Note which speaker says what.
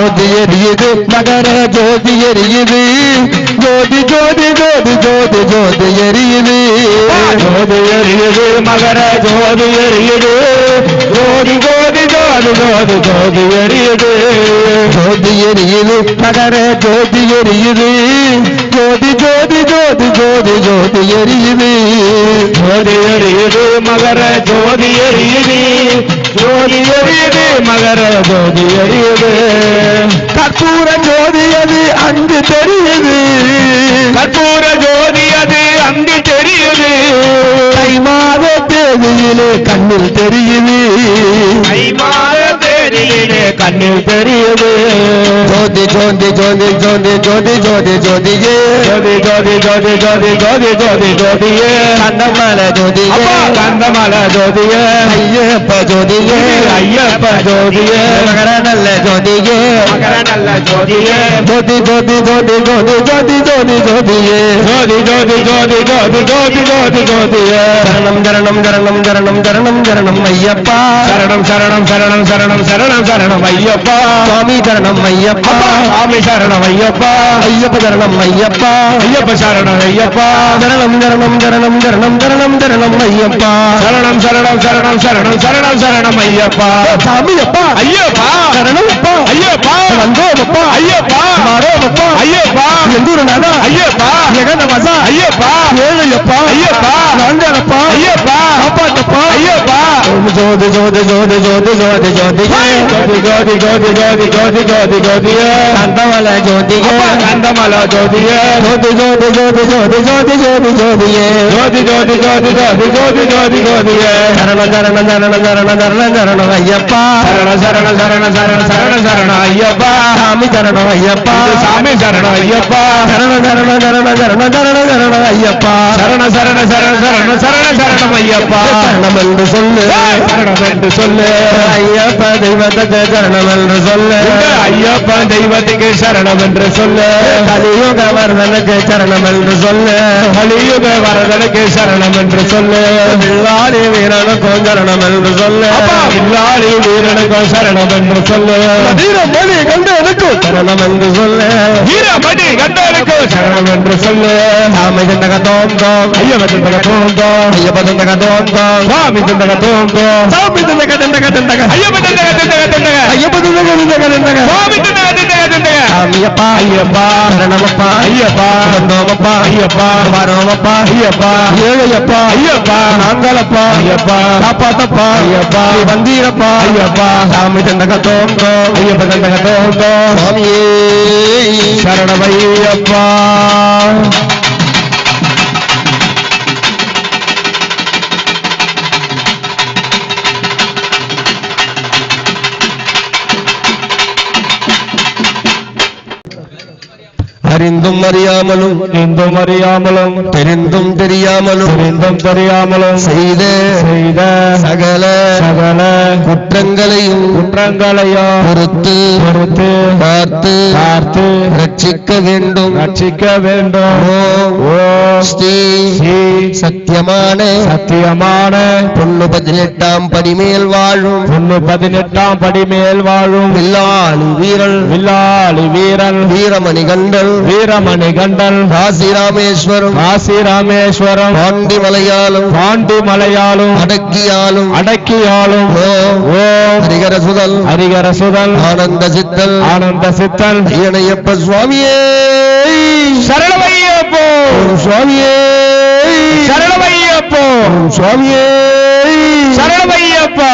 Speaker 1: ஜோதி எரியுது மகர ஜோதி எரியுது ஜோதி ஜோதி ஜோதி ஜோதி ஜோதி எரியுது
Speaker 2: ஜோதி எரியுது மகர ஜோதி எரியுது ஜோதி ஜோதி ஜோதி ஜோதி ஜோதி எரியுது
Speaker 1: ஜோதி எரியுது மகர ஜோதி எரியுது ஜோதி ஜோதி ஜோதி ஜோதி ஜோதி எரியுது
Speaker 2: ஜோதி எரியுது மகர ஜோதி எரியுது ஜோதி எரியுது மகர ஜோதி எரியுது
Speaker 1: கற்பூர ஜோதி அது அங்கு தெரியுது
Speaker 2: கற்பூர ஜோதி அது அங்கு தெரியுது
Speaker 1: தை மாத தேதியிலே கண்ணில் தெரியுது
Speaker 2: தை மாத தேதியிலே கண்ணில் தெரியுது
Speaker 1: ஜோதி ஜோதி ஜோதி ஜோதி ஜோதி ஜோதி ஜோதியே
Speaker 2: ஜோதி ஜோதி ஜோதி ஜோதி ஜோதி ஜோதி ஜோதியே
Speaker 1: கந்தமல ஜோதியே
Speaker 2: கந்தமல ஜோதியே
Speaker 1: ஐயப்ப ஜோதியே
Speaker 2: ஐயப்ப ஜோதியே
Speaker 1: மகர நல்ல ஜோதியே
Speaker 2: மகர நல்ல ஜோதியே
Speaker 1: ஜோதி ஜோதி ஜோதி ஜோதி ஜோதி ஜோதி ஜோதியே
Speaker 2: ஜோதி ஜோதி ஜோதி ஜோதி ஜோதி ஜோதி ஜோதியே
Speaker 1: சரணம் சரணம் சரணம் சரணம் சரணம் சரணம் ஐயப்பா
Speaker 2: சரணம் சரணம் சரணம் சரணம் சரணம் சரணம் ஐயப்பா
Speaker 1: சுவாமி சரணம் ஐயப்பா
Speaker 2: சுவாமி சரணம் ஐயப்பா
Speaker 1: ஐயப்ப சரணம் ஐயப்பா
Speaker 2: ஐயப்ப சரணம் ஐயப்பா
Speaker 1: சரணம் சரணம் சரணம் சரணம் சரணம் சரணம் ஐயப்பா
Speaker 2: சரணம் சரணம் சரணம் சரணம் சரணம் சரணம் ஐயப்பா
Speaker 1: சாமியப்பா
Speaker 2: ஐயப்பா
Speaker 1: சரணமப்பா
Speaker 2: ஐயப்பா
Speaker 1: வந்தோமப்பா
Speaker 2: ஐயப்பா
Speaker 1: மாரோமப்பா
Speaker 2: ஐயப்பா
Speaker 1: எந்தூரநாதா
Speaker 2: ஐயப்பா
Speaker 1: ஜெகதவசா
Speaker 2: ஐயப்பா
Speaker 1: ஏழையப்பா
Speaker 2: ஐயப்பா
Speaker 1: நான்கானப்பா
Speaker 2: ஐயப்பா
Speaker 1: காப்பாத்தப்பா
Speaker 2: ஐயப்பா
Speaker 1: ஓம் ஜோதி ஜோதி ஜோதி ஜோதி ஜோதி ஜோதியே
Speaker 2: ஜோதி ஜோதி ஜோதி ஜோதி ஜோதி ஜோதி ஜோதியே
Speaker 1: கந்தமல ஜோதியே
Speaker 2: கந்தமல ஜோதியே
Speaker 1: ஜோதி ஜோதி ஜோதி ஜோதி ஜோதி ஜோதி ஜோதியே
Speaker 2: ஜோதி ஜோதி ஜோதி ஜோதி ஜோதி ஜோதி ஜோதியே
Speaker 1: சரண சரண சரண சரண சரண சரண ஐயப்பா
Speaker 2: சரண சரண சரண சரண சரண சரண ஐயப்பா
Speaker 1: சாமி சரணம் ஐயப்பா
Speaker 2: சாமி சரண ஐயப்பா
Speaker 1: சரண சரண சரண சரண சரண சரண ஐயப்பா
Speaker 2: சரண சரண சரண சரண சரண சரணம் ஐயப்பா
Speaker 1: சரணம் என்று சொல்லு
Speaker 2: சரணம் என்று சொல்லு
Speaker 1: ஐயப்பா தெய்வத்துக்கு சரணம் என்று சொல்லு
Speaker 2: ஐயப்பா தெய்வத்துக்கு சரணம் என்று சொல்லு
Speaker 1: கலியுக வரதனுக்கு சரணம் என்று சொல்லு
Speaker 2: கலியுக வரதனுக்கு சரணம் என்று சொல்லு
Speaker 1: வில்லாளி வீரனுக்கும் சரணம் என்று சொல்லு
Speaker 2: வில்லாளி வீரனுக்கும் சரணம் என்று சொல்லு
Speaker 1: வீரமணி கண்டனுக்கும் சரணம் என்று சொல்லு
Speaker 2: வீரமணி கண்டனுக்கும் சரணம் என்று சொல்லு
Speaker 1: சாமி சிந்தக தோம் தோம்
Speaker 2: ஐயப்ப சிந்தக தோம் தோம்
Speaker 1: ஐயப்ப சிந்தக தோம் தோம்
Speaker 2: சுவாமி சிந்தக தோம் தோம்
Speaker 1: சாமி சிந்தக சிந்தக சிந்தக
Speaker 2: ஐயப்ப சிந்தக சிந்தக சிந்தக
Speaker 1: ஐயப்ப சிந்தக சிந்தக சிந்தக
Speaker 2: சுவாமி சிந்தக சிந்தக சிந்தக
Speaker 1: சாமியப்பா
Speaker 2: ஐயப்பா
Speaker 1: சரணமப்பா
Speaker 2: ஐயப்பா
Speaker 1: வந்தோமப்பா
Speaker 2: ஐயப்பா
Speaker 1: வரோமப்பா
Speaker 2: ஐயப்பா
Speaker 1: ஏழையப்பா
Speaker 2: ஐயப்பா
Speaker 1: நாங்களப்பா
Speaker 2: ஐயப்பா
Speaker 1: காப்பாத்தப்பா
Speaker 2: ஐயப்பா
Speaker 1: வந்தீரப்பா
Speaker 2: ஐயப்பா
Speaker 1: சாமி சிந்தக தோம் தோம்
Speaker 2: ஐயப்ப சிந்தக தோம் தோம்
Speaker 1: சுவாமியே
Speaker 2: சரணமையப்பா
Speaker 1: அறிந்தும் அறியாமலும்
Speaker 2: இந்தும் அறியாமலும்
Speaker 1: தெரிந்தும் தெரியாமலும்
Speaker 2: தெரிந்தும் தெரியாமலும்
Speaker 1: செய்த
Speaker 2: செய்த
Speaker 1: சகல
Speaker 2: சகல
Speaker 1: குற்றங்களையும்
Speaker 2: குற்றங்களையும்
Speaker 1: பொறுத்து
Speaker 2: பொறுத்து
Speaker 1: பார்த்து
Speaker 2: பார்த்து
Speaker 1: ரட்சிக்க வேண்டும்
Speaker 2: ரட்சிக்க வேண்டும்
Speaker 1: ஓம்
Speaker 2: ஓம்
Speaker 1: ஸ்ரீ
Speaker 2: ஸ்ரீ
Speaker 1: சத்தியமான
Speaker 2: சத்தியமான
Speaker 1: பொண்ணு 18ஆம் படிமேல் வாழும்
Speaker 2: பொண்ணு 18ஆம் படி மேல் வாழும்
Speaker 1: வில்லாளி வீரல்
Speaker 2: வில்லாளி வீரன்
Speaker 1: வீரமணி கண்டல்
Speaker 2: வீரமணி கண்டன்
Speaker 1: காசி ராமேஸ்வரம்
Speaker 2: காசி ராமேஸ்வரம்
Speaker 1: பாண்டி மலையாளும்
Speaker 2: பாண்டி மலையாளும்
Speaker 1: அடக்கியாலும்
Speaker 2: அடக்கியாலும்
Speaker 1: ஓம்
Speaker 2: ஓம்
Speaker 1: ஹரிகர சுதல்
Speaker 2: ஹரிகர சுதன்
Speaker 1: ஆனந்த சித்தல்
Speaker 2: ஆனந்த சித்தன்
Speaker 1: ஐயனையப்ப சுவாமியே
Speaker 2: சரணமையப்போ
Speaker 1: ஓம் சுவாமியே
Speaker 2: சரணமையப்போ
Speaker 1: ஓம் சுவாமியே
Speaker 2: சரணமையப்பா